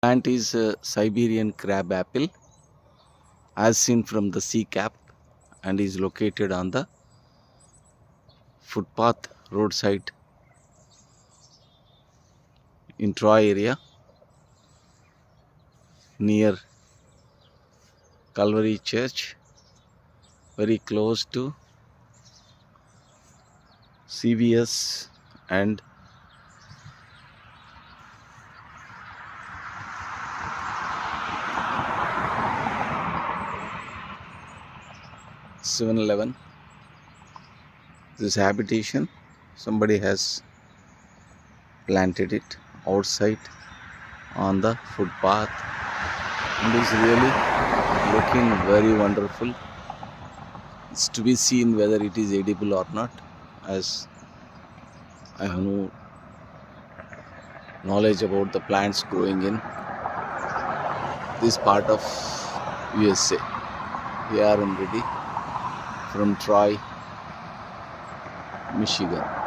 Plant is a Siberian crab apple as seen from the sea cap and is located on the footpath roadside in Troy area near Calvary Church, very close to CVS and 7-Eleven. This habitation, somebody has planted it outside on the footpath and is really looking very wonderful. It's to be seen whether it is edible or not, as I have no knowledge about the plants growing in this part of USA. We are already from Troy, Michigan.